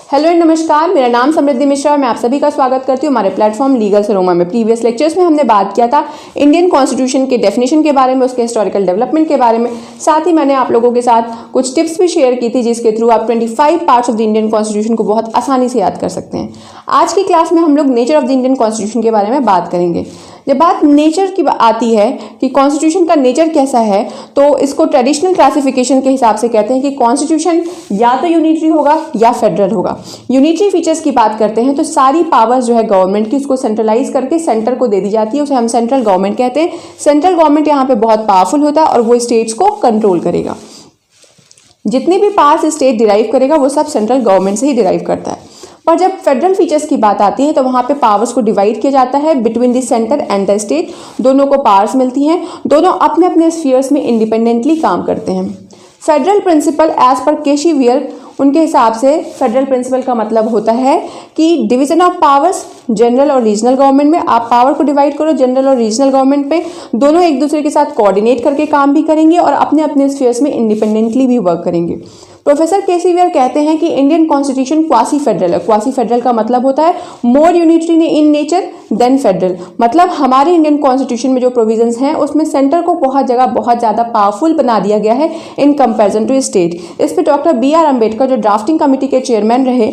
Hello नमस्कार, मेरा नाम समृद्धि मिश्रा और मैं आप सभी का स्वागत करती हूँ हमारे प्लेटफॉर्म लीगल से रोमा में। प्रीवियस लेक्चर्स में हमने बात किया था इंडियन कॉन्स्टिट्यूशन के डेफिनेशन के बारे में, उसके हिस्टोरिकल डेवलपमेंट के बारे में। साथ ही मैंने आप लोगों के साथ कुछ टिप्स भी शेयर की थी जिसके थ्रू आप 25 parts of the Indian constitution को बहुत आसानी से याद कर सकते हैं। आज की क्लास में हम लोग nature of the Indian constitution के बारे में बात करेंगे। जब बात नेचर की आती है कि कॉन्स्टिट्यूशन का नेचर कैसा है, तो इसको ट्रेडिशनल क्लासिफिकेशन के हिसाब से कहते हैं कि कॉन्स्टिट्यूशन या तो यूनिटरी होगा या फेडरल होगा। यूनिटरी फीचर्स की बात करते हैं तो सारी पावर्स जो है गवर्नमेंट की उसको सेंट्रलाइज करके सेंटर को दे दी जाती है, उसे हम सेंट्रल गवर्नमेंट कहते हैं। सेंट्रल गवर्नमेंट यहाँ पे बहुत पावरफुल होता है और वो स्टेट्स को कंट्रोल करेगा। जितने भी पावर्स स्टेट डिराइव करेगा वो सब सेंट्रल गवर्नमेंट से ही डिराइव करता है। पर जब फेडरल फीचर्स की बात आती है तो वहाँ पे पावर्स को डिवाइड किया जाता है between the centre and the state. दोनों को पावर्स मिलती हैं, दोनों अपने अपने स्फीयर्स में इंडिपेंडेंटली काम करते हैं। फेडरल प्रिंसिपल एज पर केशी वियर, उनके हिसाब से फेडरल प्रिंसिपल का मतलब होता है कि डिवीजन ऑफ पावर्स जनरल और रीजनल गवर्नमेंट में। आप पावर को डिवाइड करो जनरल और रीजनल गवर्नमेंट पे, दोनों एक दूसरे के साथ कोऑर्डिनेट करके काम भी करेंगे और अपने अपने स्फीयर्स में इंडिपेंडेंटली भी वर्क करेंगे। प्रोफेसर केसी वियर कहते हैं कि इंडियन कॉन्स्टिट्यूशन क्वासी फेडरल है। क्वासी फेडरल का मतलब होता है more unitary in nature than federal. मतलब हमारे इंडियन कॉन्स्टिट्यूशन में जो प्रोविजंस हैं उसमें सेंटर को बहुत जगह बहुत ज़्यादा पावरफुल बना दिया गया है इन कंपैरिजन टू स्टेट। इस पर डॉक्टर BR अम्बेडकर जो ड्राफ्टिंग कमेटी के चेयरमैन रहे,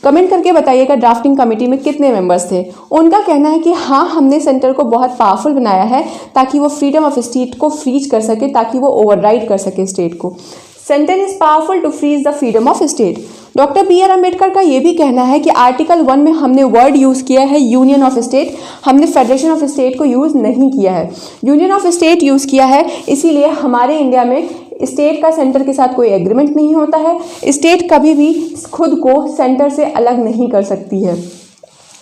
कमेंट करके बताइएगा ड्राफ्टिंग कमेटी में कितने मेंबर्स थे। उनका कहना है कि हाँ, हमने सेंटर को बहुत पावरफुल बनाया है ताकि वो फ्रीडम ऑफ स्टेट को फ्रीज कर सके, ताकि वो ओवरराइड कर सके स्टेट को। Centre is powerful to freeze the freedom of state. Doctor BR Ambedkar का ये भी कहना है कि आर्टिकल 1 में हमने वर्ड यूज़ किया है यूनियन ऑफ स्टेट, हमने फेडरेशन ऑफ स्टेट को यूज़ नहीं किया है, यूनियन ऑफ स्टेट यूज़ किया है। इसीलिए हमारे इंडिया में स्टेट का सेंटर के साथ कोई एग्रीमेंट नहीं होता है। स्टेट कभी भी खुद को सेंटर से अलग नहीं कर सकती है।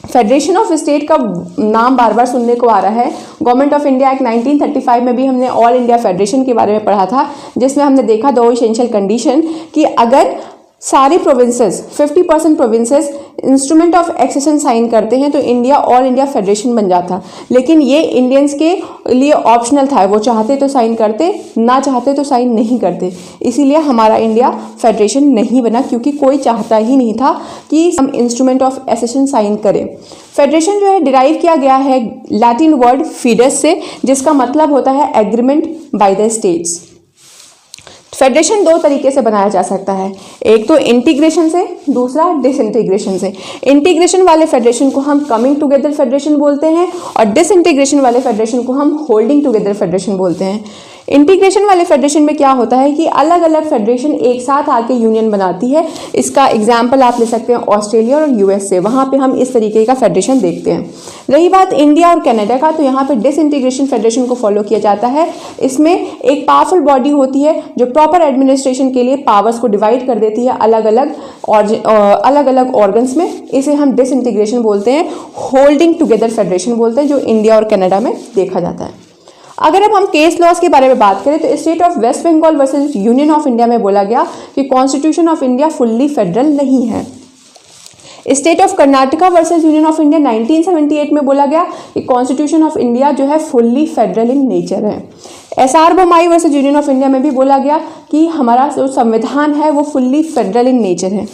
फेडरेशन ऑफ स्टेट का नाम बार बार सुनने को आ रहा है। गवर्नमेंट ऑफ इंडिया एक्ट 1935 में भी हमने ऑल इंडिया फेडरेशन के बारे में पढ़ा था, जिसमें हमने देखा दो एसेंशियल कंडीशन कि अगर सारे provinces 50% provinces instrument of accession sign करते हैं तो इंडिया ऑल इंडिया फेडरेशन बन जाता। लेकिन ये इंडियंस के लिए ऑप्शनल था, वो चाहते तो साइन करते, ना चाहते तो साइन नहीं करते। इसीलिए हमारा इंडिया फेडरेशन नहीं बना, क्योंकि कोई चाहता ही नहीं था कि हम इंस्ट्रूमेंट ऑफ एक्सेशन साइन करें। फेडरेशन जो है डिराइव किया गया है लैटिन वर्ड फीडस से, जिसका मतलब होता है agreement by the states. Federation दो तरीके से बनाया जा सकता है, एक तो इंटीग्रेशन से, दूसरा डिसइंटीग्रेशन से। इंटीग्रेशन वाले फेडरेशन को हम कमिंग टुगेदर फेडरेशन बोलते हैं और डिसइंटीग्रेशन वाले फेडरेशन को हम होल्डिंग टुगेदर फेडरेशन बोलते हैं। इंटीग्रेशन वाले फेडरेशन में क्या होता है कि अलग अलग फेडरेशन एक साथ आके यूनियन बनाती है। इसका एग्जाम्पल आप ले सकते हैं ऑस्ट्रेलिया और USA, वहाँ पे हम इस तरीके का फेडरेशन देखते हैं। रही बात इंडिया और कनाडा का, तो यहाँ पे डिसइंटीग्रेशन फेडरेशन को फॉलो किया जाता है। इसमें एक पावरफुल बॉडी होती है जो प्रॉपर एडमिनिस्ट्रेशन के लिए पावर्स को डिवाइड कर देती है अलग अलग ऑर्गन्स में। इसे हम डिसइंटीग्रेशन बोलते हैं, होल्डिंग टुगेदर फेडरेशन बोलते हैं, जो इंडिया और कनाडा में देखा जाता है। अगर अब हम केस लॉज के बारे में बात करें तो state of West Bengal versus union of India में बोला गया कि constitution of India fully federal नहीं है। State of Karnataka versus union of India 1978 में बोला गया कि कॉन्स्टिट्यूशन ऑफ इंडिया जो है फुल्ली फेडरल इन नेचर है। SR Bommai versus union of India में भी बोला गया कि हमारा जो संविधान है वो फुल्ली फेडरल इन नेचर है।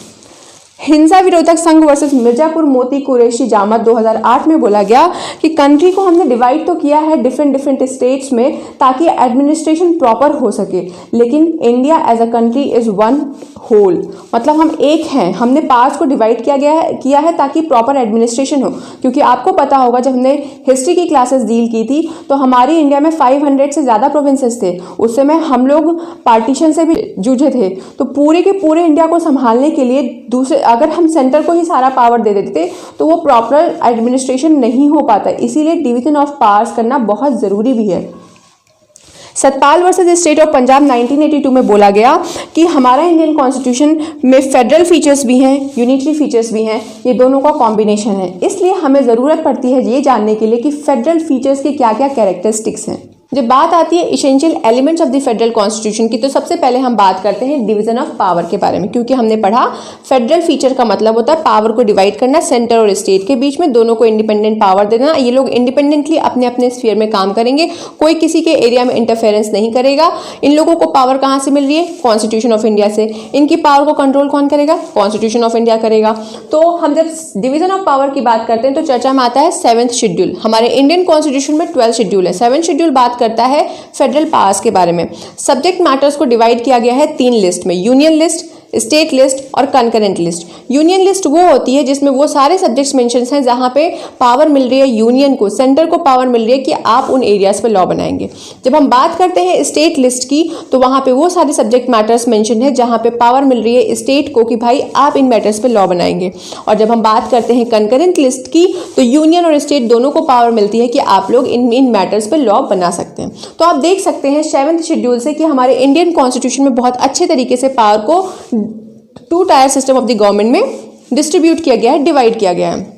हिंसा विरोधक संघ वर्सेस मिर्जापुर मोती कुरैशी जामत 2008 में बोला गया कि कंट्री को हमने डिवाइड तो किया है डिफरेंट स्टेट्स में ताकि एडमिनिस्ट्रेशन प्रॉपर हो सके, लेकिन India as a country is one whole. मतलब हम एक हैं, हमने पार्ट्स को डिवाइड किया है ताकि प्रॉपर एडमिनिस्ट्रेशन हो। क्योंकि आपको पता होगा जब हमने हिस्ट्री की क्लासेस डील की थी तो हमारी इंडिया में 500 से ज़्यादा प्रोविंसेस थे। उस समय हम लोग पार्टीशन से भी जूझे थे, तो पूरे के पूरे इंडिया को संभालने के लिए दूसरे अगर हम सेंटर को ही सारा पावर दे देते तो वो प्रॉपर एडमिनिस्ट्रेशन नहीं हो पाता। इसीलिए डिवीजन ऑफ पावर्स करना बहुत ज़रूरी भी है। Satpal versus state of Punjab 1982 में बोला गया कि हमारा इंडियन कॉन्स्टिट्यूशन में फेडरल फीचर्स भी हैं, यूनिटरी फीचर्स भी हैं, ये दोनों का कॉम्बिनेशन है। इसलिए हमें ज़रूरत पड़ती है ये जानने के लिए कि फेडरल फीचर्स के क्या क्या कैरेक्टरिस्टिक्स हैं। जब बात आती है essential elements of the federal constitution की, तो सबसे पहले हम बात करते हैं डिवीजन ऑफ पावर के बारे में, क्योंकि हमने पढ़ा फेडरल फीचर का मतलब होता है पावर को डिवाइड करना सेंटर और स्टेट के बीच में, दोनों को इंडिपेंडेंट पावर देना। ये लोग इंडिपेंडेंटली अपने अपने स्फीयर में काम करेंगे, कोई किसी के एरिया में इंटरफेरेंस नहीं करेगा। इन लोगों को पावर कहाँ से मिल रही है? कॉन्स्टिट्यूशन ऑफ इंडिया से। इनकी पावर को कंट्रोल कौन करेगा? कॉन्स्टिट्यूशन ऑफ इंडिया करेगा। तो हम जब डिवीजन ऑफ पावर की बात करते हैं तो चर्चा में आता है 7th शेड्यूल। हमारे इंडियन कॉन्स्टिट्यूशन में 12 शेड्यूल है। 7th शेड्यूल बात करता है फेडरल पावर्स के बारे में। सब्जेक्ट मैटर्स को डिवाइड किया गया है 3 लिस्ट में, यूनियन लिस्ट, स्टेट लिस्ट और कंकरेंट लिस्ट। यूनियन लिस्ट वो होती है जिसमें वो सारे सब्जेक्ट्स मेंशन्स हैं जहां पे पावर मिल रही है यूनियन को, सेंटर को पावर मिल रही है कि आप उन एरियाज पे लॉ बनाएंगे। जब हम बात करते हैं स्टेट लिस्ट की तो वहां पे वो सारे सब्जेक्ट मैटर्स मेंशन है जहां पे पावर मिल रही है स्टेट को कि भाई आप इन मैटर्स पे लॉ बनाएंगे। और जब हम बात करते हैं कंकरेंट लिस्ट की तो यूनियन और स्टेट दोनों को पावर मिलती है कि आप लोग इन मैटर्स पे लॉ बना सकते हैं। तो आप देख सकते हैं 7th शेड्यूल से कि हमारे इंडियन कॉन्स्टिट्यूशन में बहुत अच्छे तरीके से पावर को 2 tier system of the government में डिस्ट्रीब्यूट किया गया है, डिवाइड किया गया है।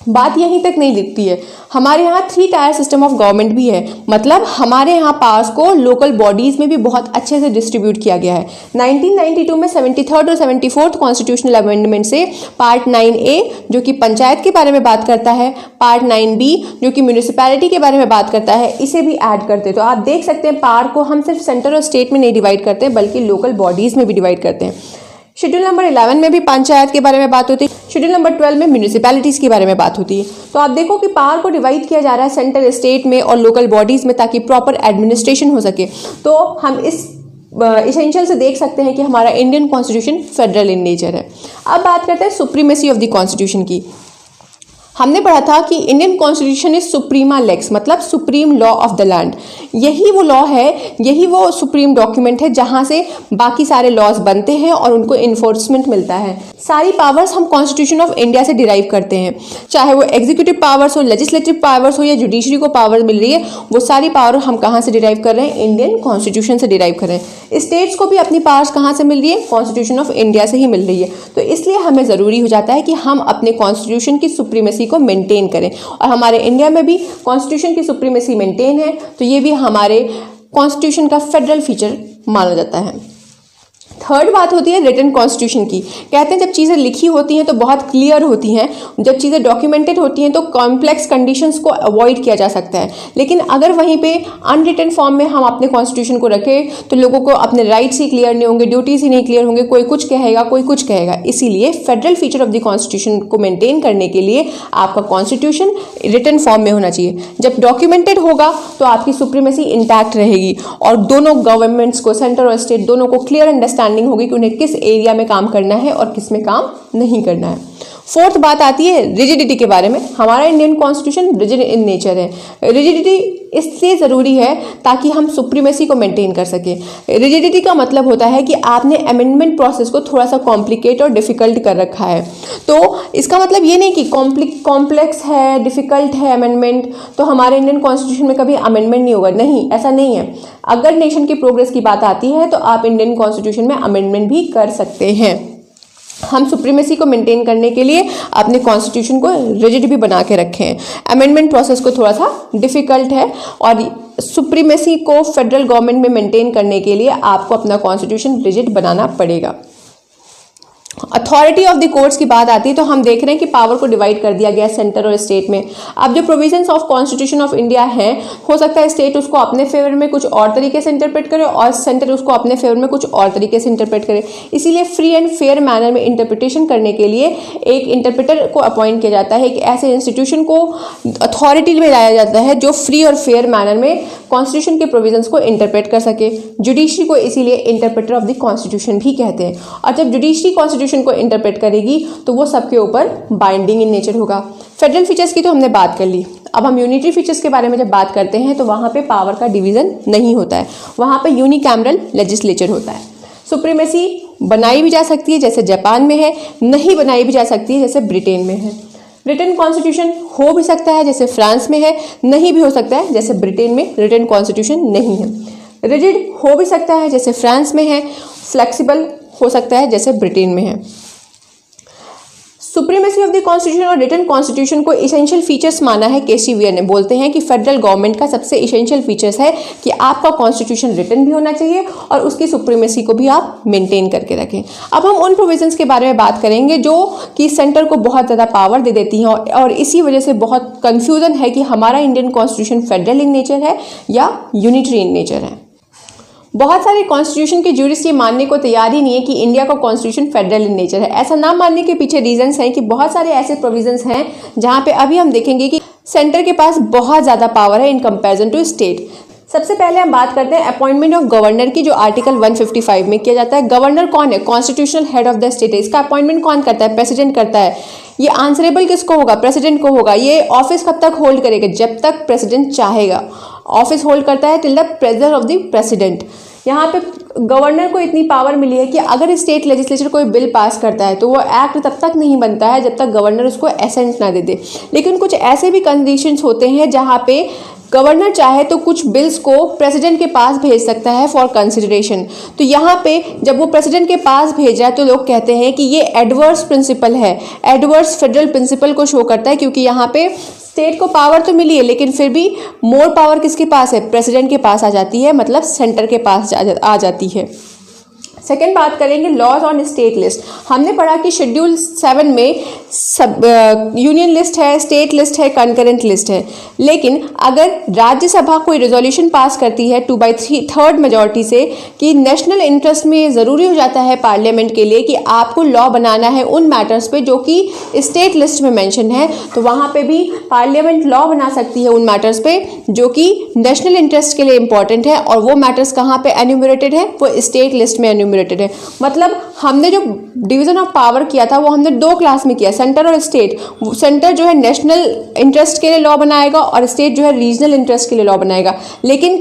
बात यहीं तक नहीं लिखती है, हमारे यहाँ 3 टायर सिस्टम ऑफ गवर्नमेंट भी है, मतलब हमारे यहाँ पावर्स को लोकल बॉडीज में भी बहुत अच्छे से डिस्ट्रीब्यूट किया गया है। 1992 में 73rd और 74th कॉन्स्टिट्यूशनल अमेंडमेंट से पार्ट 9A जो कि पंचायत के बारे में बात करता है, पार्ट 9B जो कि म्यूनिसिपैलिटी के बारे में बात करता है, इसे भी ऐड करते हैं। तो आप देख सकते हैं पावर को हम सिर्फ सेंटर और स्टेट में नहीं डिवाइड करते बल्कि लोकल बॉडीज में भी डिवाइड करते हैं। शेड्यूल नंबर 11 में भी पंचायत के बारे में बात होती है, शेड्यूल नंबर 12 में म्यूनिसिपैलिटीज के बारे में बात होती है। तो आप देखो कि पावर को डिवाइड किया जा रहा है सेंटर, स्टेट में और लोकल बॉडीज में ताकि प्रॉपर एडमिनिस्ट्रेशन हो सके। तो हम इस इसेंशियल से देख सकते हैं कि हमारा Indian constitution federal in nature है। अब बात करते हैं सुप्रीमेसी ऑफ द कॉन्स्टिट्यूशन की। हमने पढ़ा था कि इंडियन कॉन्स्टिट्यूशन इज सुप्रीमा लेक्स, मतलब supreme law of the land. यही वो लॉ है, यही वो सुप्रीम डॉक्यूमेंट है जहां से बाकी सारे लॉज बनते हैं और उनको इन्फोर्समेंट मिलता है। सारी पावर्स हम कॉन्स्टिट्यूशन ऑफ इंडिया से डिराइव करते हैं, चाहे वो एग्जीक्यूटिव पावर्स हो, लेजिस्लेटिव पावर्स हो या जुडिशरी को पावर मिल रही है, वो सारी पावर हम कहाँ से डिराइव कर रहे हैं? इंडियन कॉन्स्टिट्यूशन से डिराइव कर रहे हैं। स्टेट्स को भी अपनी पावर्स कहाँ से मिल रही है? कॉन्स्टिट्यूशन ऑफ इंडिया से ही मिल रही है। तो इसलिए हमें ज़रूरी हो जाता है कि हम अपने कॉन्स्टिट्यूशन की सुप्रीमेसी को मेंटेन करें, और हमारे इंडिया में भी कॉन्स्टिट्यूशन की सुप्रीमेसी मेंटेन है, तो ये भी हमारे कॉन्स्टिट्यूशन का फेडरल फीचर माना जाता है। थर्ड बात होती है रिटन कॉन्स्टिट्यूशन की। कहते हैं जब चीज़ें लिखी होती हैं तो बहुत क्लियर होती हैं, जब चीज़ें डॉक्यूमेंटेड होती हैं तो कॉम्प्लेक्स कंडीशंस को अवॉइड किया जा सकता है। लेकिन अगर वहीं पे अनरिटन फॉर्म में हम अपने कॉन्स्टिट्यूशन को रखें तो लोगों को अपने राइट्स ही क्लियर नहीं होंगे, ड्यूटीज ही नहीं क्लियर होंगे, कोई कुछ कहेगा कोई कुछ कहेगा। इसीलिए federal feature of the constitution को मेंटेन करने के लिए आपका कॉन्स्टिट्यूशन रिटन फॉर्म में होना चाहिए। जब डॉक्यूमेंटेड होगा तो आपकी सुप्रीमेसी इंटैक्ट रहेगी और दोनों गवर्नमेंट्स को, सेंटर और स्टेट दोनों को क्लियर अंडरस्टैंडिंग होगी कि उन्हें किस एरिया में काम करना है और किस में काम नहीं करना है। फोर्थ बात आती है रिजिडिटी के बारे में। हमारा Indian constitution rigid in nature है। रिजिडिटी इसलिए ज़रूरी है ताकि हम सुप्रीमेसी को मेंटेन कर सकें। रिजिडिटी का मतलब होता है कि आपने अमेंडमेंट प्रोसेस को थोड़ा सा कॉम्प्लिकेट और डिफ़िकल्ट कर रखा है। तो इसका मतलब ये नहीं कि कॉम्प्लेक्स है, डिफ़िकल्ट है अमेंडमेंट तो हमारे इंडियन कॉन्स्टिट्यूशन में कभी अमेंडमेंट नहीं होगा। नहीं, ऐसा नहीं है। अगर नेशन की प्रोग्रेस की बात आती है तो आप इंडियन कॉन्स्टिट्यूशन में अमेंडमेंट भी कर सकते हैं। हम सुप्रीमेसी को मेंटेन करने के लिए अपने कॉन्स्टिट्यूशन को रिजिड भी बना के रखे हैं। अमेंडमेंट प्रोसेस को थोड़ा सा डिफ़िकल्ट है और सुप्रीमेसी को फेडरल गवर्नमेंट में मेंटेन करने के लिए आपको अपना कॉन्स्टिट्यूशन रिजिड बनाना पड़ेगा। अथॉरिटी ऑफ द कोर्ट्स की बात आती है तो हम देख रहे हैं कि पावर को डिवाइड कर दिया गया सेंटर और स्टेट में। अब जो provisions of constitution of India हैं, हो सकता है स्टेट उसको अपने फेवर में कुछ और तरीके से इंटरप्रेट करे और सेंटर उसको अपने फेवर में कुछ और तरीके से इंटरप्रेट करे। इसीलिए फ्री एंड फेयर मैनर में इंटरप्रिटेशन करने के लिए एक इंटरप्रेटर को अपॉइंट किया जाता है। एक ऐसे इंस्टीट्यूशन को अथॉरिटी में लाया जाता है जो फ्री और फेयर मैनर में कॉन्स्टिट्यूशन के प्रोविजंस को इंटरप्रेट कर सके। जुडिशरी को इसीलिए इंटरप्रेटर ऑफ द कॉन्स्टिट्यूशन भी कहते हैं। और जब जुडिशरी कॉन्स्टिट्यूशन को इंटरप्रेट करेगी तो वो सबके ऊपर बाइंडिंग इन नेचर होगा। फेडरल फीचर्स की तो हमने बात कर ली। अब हम यूनिटरी फीचर्स के बारे में जब बात करते हैं तो वहाँ पे पावर का डिवीजन नहीं होता है, वहाँ पे यूनिकैमरल लेजिस्लेचर होता है। सुप्रीमेसी बनाई भी जा सकती है जैसे जापान में है, नहीं बनाई भी जा सकती है जैसे ब्रिटेन में है। रिटन कॉन्स्टिट्यूशन हो भी सकता है जैसे फ्रांस में है, नहीं भी हो सकता है जैसे ब्रिटेन में रिटन कॉन्स्टिट्यूशन नहीं है। रिजिड हो भी सकता है जैसे फ्रांस में है, फ्लेक्सिबल हो सकता है जैसे ब्रिटेन में है। सुप्रीमेसी ऑफ द कॉन्स्टिट्यूशन और रिटन कॉन्स्टिट्यूशन को इसेंशियल फीचर्स माना है केसी वीयर ने। बोलते हैं कि फेडरल गवर्नमेंट का सबसे इसेंशियल फीचर्स है कि आपका कॉन्स्टिट्यूशन रिटन भी होना चाहिए और उसकी सुप्रीमेसी को भी आप मेंटेन करके रखें। अब हम उन प्रोविजंस के बारे में बात करेंगे जो कि सेंटर को बहुत ज़्यादा पावर दे देती हैं और इसी वजह से बहुत कंफ्यूजन है कि हमारा Indian constitution federal in nature है या यूनिटरी इन नेचर है। बहुत सारे कॉन्स्टिट्यूशन के ज्यूरिस्ट ये मानने को तैयार ही नहीं है कि इंडिया का कॉन्स्टिट्यूशन फेडरल इन नेचर है। ऐसा ना मानने के पीछे रीजंस हैं कि बहुत सारे ऐसे प्रोविजंस हैं जहां पे अभी हम देखेंगे कि सेंटर के पास बहुत ज़्यादा पावर है इन कंपैरिजन टू स्टेट। सबसे पहले हम बात करते हैं अपॉइंटमेंट ऑफ गवर्नर की, जो आर्टिकल 155 में किया जाता है। गवर्नर कौन है? Constitutional head of the state है। इसका अपॉइंटमेंट कौन करता है? प्रेसिडेंट करता है। ये आंसरेबल किसको होगा? प्रेसिडेंट को होगा। ये ऑफिस कब तक होल्ड करेगा? जब तक प्रेसिडेंट चाहेगा। ऑफिस होल्ड करता है till the presence of the president. यहाँ पे गवर्नर को इतनी पावर मिली है कि अगर स्टेट लेजिस्लेचर कोई बिल पास करता है तो वो एक्ट तब तक नहीं बनता है जब तक गवर्नर उसको एसेंट ना दे दे। लेकिन कुछ ऐसे भी कंडीशंस होते हैं जहाँ पे गवर्नर चाहे तो कुछ बिल्स को प्रेसिडेंट के पास भेज सकता है फॉर कंसिडरेशन। तो यहाँ पे जब वो प्रेसिडेंट के पास भेजा तो लोग कहते हैं कि ये एडवर्स प्रिंसिपल है, एडवर्स फेडरल प्रिंसिपल को शो करता है, क्योंकि यहाँ पे स्टेट को पावर तो मिली है लेकिन फिर भी मोर पावर किसके पास है? प्रेसिडेंट के पास आ जाती है, मतलब सेंटर के पास आ जाती है। सेकेंड बात करेंगे लॉज ऑन स्टेट लिस्ट। हमने पढ़ा कि शेड्यूल 7 में यूनियन लिस्ट है, स्टेट लिस्ट है, कंकरेंट लिस्ट है। लेकिन अगर राज्यसभा कोई रेजोल्यूशन पास करती है 2/3 मेजॉरिटी से कि नेशनल इंटरेस्ट में ज़रूरी हो जाता है पार्लियामेंट के लिए कि आपको लॉ बनाना है उन मैटर्स पे जो कि स्टेट लिस्ट में मेंशन है, तो वहाँ पे भी पार्लियामेंट लॉ बना सकती है उन मैटर्स पे जो कि नेशनल इंटरेस्ट के लिए इंपॉर्टेंट है। और वो मैटर्स कहाँ पे एन्यूमरेटेड है? वो स्टेट लिस्ट में एन्यूमरेटेड है। मतलब हमने जो डिवीजन ऑफ पावर किया था वो हमने 2 क्लास में किया, सेंटर और स्टेट। सेंटर जो है नेशनल इंटरेस्ट के लिए लॉ बनाएगा और स्टेट जो है रीजनल इंटरेस्ट के लिए लॉ बनाएगा। लेकिन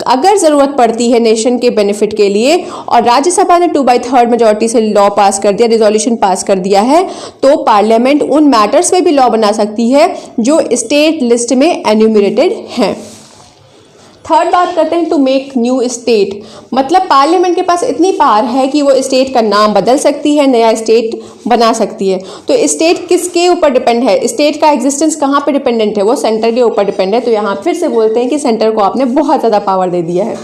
अगर ज़रूरत पड़ती है नेशन के बेनिफिट के लिए और राज्यसभा ने 2/3 मेजॉरिटी से लॉ पास कर दिया, रेजोल्यूशन पास कर दिया है, तो पार्लियामेंट उन मैटर्स पे भी लॉ बना सकती है जो स्टेट लिस्ट में एन्यूमरेटेड हैं। थर्ड बात करते हैं टू मेक न्यू स्टेट। मतलब पार्लियामेंट के पास इतनी पावर है कि वो स्टेट का नाम बदल सकती है, नया स्टेट बना सकती है। तो स्टेट किसके ऊपर डिपेंड है? स्टेट का एग्जिस्टेंस कहाँ पे डिपेंडेंट है? वो सेंटर के ऊपर डिपेंड है। तो यहाँ फिर से बोलते हैं कि सेंटर को आपने बहुत ज़्यादा पावर दे दिया है।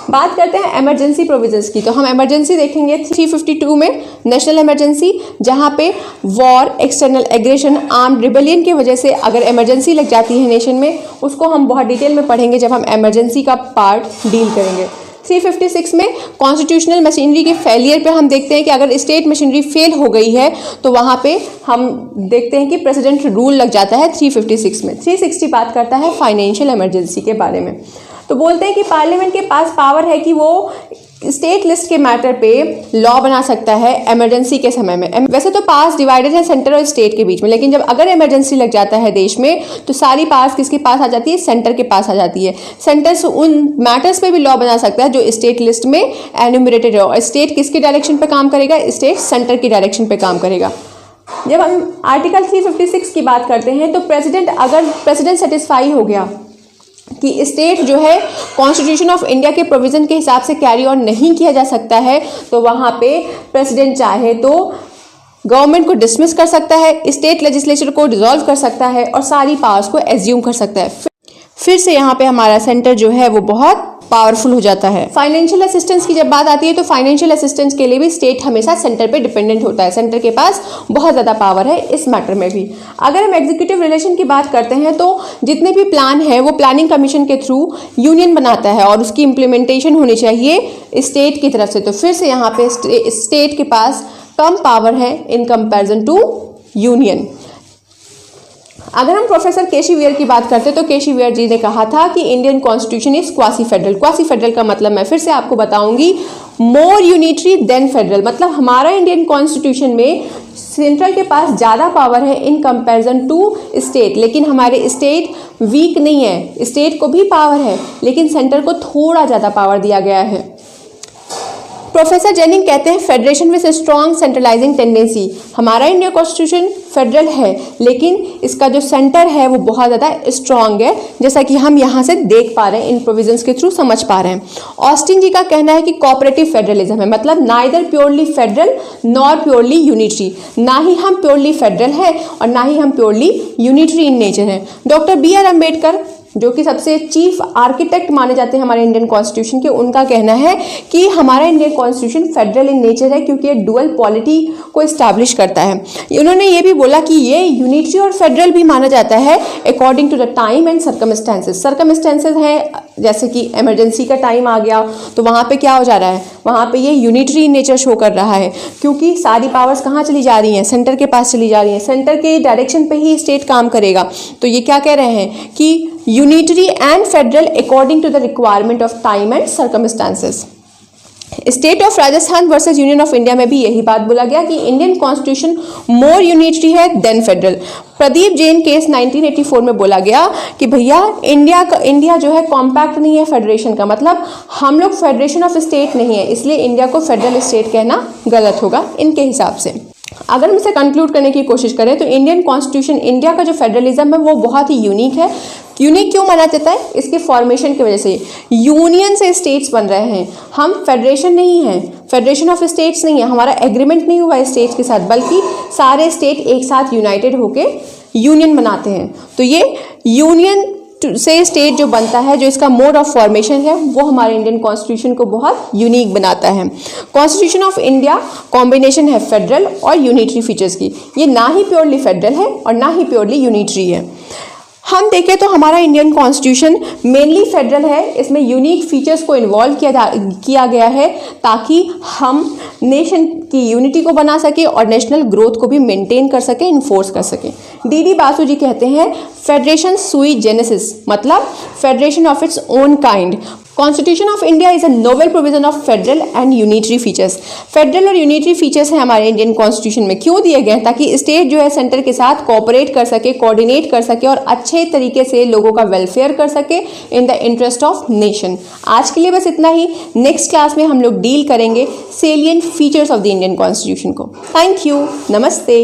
बात करते हैं इमरजेंसी प्रोविजंस की। तो हम इमरजेंसी देखेंगे 352 में नेशनल इमरजेंसी, जहाँ पे war, external aggression, armed rebellion की वजह से अगर इमरजेंसी लग जाती है नेशन में, उसको हम बहुत डिटेल में पढ़ेंगे जब हम इमरजेंसी का पार्ट डील करेंगे। 356 में कॉन्स्टिट्यूशनल मशीनरी के फेलियर पे हम देखते हैं कि अगर स्टेट मशीनरी फेल हो गई है तो वहाँ पे हम देखते हैं कि प्रेसिडेंट रूल लग जाता है 356 में। 360 बात करता है फाइनेंशियल इमरजेंसी के बारे में। तो बोलते हैं कि पार्लियामेंट के पास पावर है कि वो स्टेट लिस्ट के मैटर पे लॉ बना सकता है इमरजेंसी के समय में। वैसे तो पावर्स डिवाइडेड है सेंटर और स्टेट के बीच में, लेकिन जब अगर इमरजेंसी लग जाता है देश में तो सारी पावर्स किसके पास आ जाती है? सेंटर के पास आ जाती है। सेंटर उन मैटर्स पे भी लॉ बना सकता है जो स्टेट लिस्ट में एन्यूमरेटेड है। और स्टेट किसके डायरेक्शन पे काम करेगा? स्टेट सेंटर की डायरेक्शन पे काम करेगा। जब हम आर्टिकल 356 की बात करते हैं तो प्रेसिडेंट सेटिस्फाई हो गया कि स्टेट जो है कॉन्स्टिट्यूशन ऑफ इंडिया के प्रोविजन के हिसाब से कैरी ऑन नहीं किया जा सकता है, तो वहाँ पे प्रेसिडेंट चाहे तो गवर्नमेंट को डिसमिस कर सकता है, स्टेट लेजिस्लेचर को डिसॉल्व कर सकता है और सारी पावर्स को एज्यूम कर सकता है। फिर से यहाँ पे हमारा सेंटर जो है वो बहुत पावरफुल हो जाता है। फाइनेंशियल असिस्टेंस की जब बात आती है तो फाइनेंशियल असिस्टेंस के लिए भी स्टेट हमेशा सेंटर पे डिपेंडेंट होता है। सेंटर के पास बहुत ज़्यादा पावर है इस मैटर में भी। अगर हम एग्जीक्यूटिव रिलेशन की बात करते हैं तो जितने भी प्लान है वो प्लानिंग कमीशन के थ्रू यूनियन बनाता है और उसकी इम्प्लीमेंटेशन होनी चाहिए स्टेट की तरफ से। तो फिर से यहाँ पे स्टेट के पास कम पावर है इन कंपेरिजन टू यूनियन। अगर हम प्रोफेसर केसी वीयर की बात करते हैं तो केसी वीयर जी ने कहा था कि Indian constitution is quasi federal. Quasi federal का मतलब मैं फिर से आपको बताऊंगी, मोर यूनिटरी देन फेडरल। मतलब हमारा इंडियन कॉन्स्टिट्यूशन में सेंट्रल के पास ज़्यादा पावर है इन कंपैरिजन टू स्टेट, लेकिन हमारे स्टेट वीक नहीं है। स्टेट को भी पावर है लेकिन सेंटर को थोड़ा ज़्यादा पावर दिया गया है। प्रोफेसर जेनिंग कहते हैं federation with strong centralising tendency. हमारा इंडियन कॉन्स्टिट्यूशन फेडरल है, लेकिन इसका जो सेंटर है वो बहुत ज़्यादा स्ट्रॉन्ग है, जैसा कि हम यहाँ से देख पा रहे हैं, इन प्रोविजंस के थ्रू समझ पा रहे हैं। ऑस्टिन जी का कहना है कि कोऑपरेटिव फेडरलिज्म है, मतलब neither purely federal nor purely unitary, ना ही हम प्योरली फेडरल है और ना ही हम प्योरली यूनिटरी इन नेचर हैं। डॉक्टर बी आर अम्बेडकर जो कि सबसे चीफ आर्किटेक्ट माने जाते हैं हमारे इंडियन कॉन्स्टिट्यूशन के, उनका कहना है कि हमारा Indian constitution federal in nature है क्योंकि ये डुअल पॉलिटी को इस्टेब्लिश करता है। उन्होंने ये भी बोला कि ये यूनिटरी और फेडरल भी माना जाता है according to the time and circumstances. Circumstances हैं जैसे कि इमरजेंसी का टाइम आ गया तो वहाँ पे क्या हो जा रहा है, वहाँ पे ये यूनिटरी इन नेचर शो कर रहा है क्योंकि सारी पावर्स कहाँ चली जा रही हैं, सेंटर के पास चली जा रही हैं, सेंटर के डायरेक्शन पे ही स्टेट काम करेगा। तो ये क्या कह रहे हैं कि unitary and federal according to the requirement of time and circumstances. State of Rajasthan versus union of India में भी यही बात बोला गया कि इंडियन कॉन्स्टिट्यूशन मोर यूनिटरी है than federal. Pradeep Jain case 1984 में बोला गया कि भैया इंडिया जो है कॉम्पैक्ट नहीं है फेडरेशन का, मतलब हम लोग फेडरेशन ऑफ स्टेट नहीं है, इसलिए इंडिया को फेडरल स्टेट कहना गलत होगा इनके हिसाब से। अगर हम इसे कंक्लूड करने की कोशिश करें तो इंडियन कॉन्स्टिट्यूशन, इंडिया का जो फेडरलिज्म है वो बहुत ही यूनिक है। यूनिक क्यों माना जाता है? इसके फॉर्मेशन की वजह से। यूनियन से स्टेट्स बन रहे हैं, हम फेडरेशन नहीं हैं, फेडरेशन ऑफ स्टेट्स नहीं है, हमारा एग्रीमेंट नहीं हुआ है स्टेट्स के साथ, बल्कि सारे स्टेट एक साथ यूनाइटेड होके यूनियन बनाते हैं। तो ये यूनियन से स्टेट जो बनता है, जो इसका मोड ऑफ फॉर्मेशन है, वो हमारे इंडियन कॉन्स्टिट्यूशन को बहुत यूनिक बनाता है। कॉन्स्टिट्यूशन ऑफ इंडिया कॉम्बिनेशन है फेडरल और यूनिटरी फीचर्स की, ये ना ही प्योरली फेडरल है और ना ही प्योरली यूनिटरी है। हम देखें तो हमारा इंडियन कॉन्स्टिट्यूशन मेनली फेडरल है, इसमें यूनिक फीचर्स को इन्वॉल्व किया गया है ताकि हम नेशन की यूनिटी को बना सके और नेशनल ग्रोथ को भी मेंटेन कर सके, इन्फोर्स कर सके। डी बासु जी कहते हैं फेडरेशन सुई जेनेसिस, मतलब federation of its own kind. Constitution of India is a novel provision of federal and unitary features. Federal और यूनिटरी फीचर्स हैं हमारे इंडियन कॉन्स्टिट्यूशन में, क्यों दिए गए हैं? ताकि स्टेट जो है सेंटर के साथ कोऑपरेट कर सके, कोऑर्डिनेट कर सके और अच्छे तरीके से लोगों का वेलफेयर कर सके in the interest of nation. आज के लिए बस इतना ही। नेक्स्ट क्लास में हम लोग डील करेंगे salient features of the Indian constitution को। थैंक यू, नमस्ते।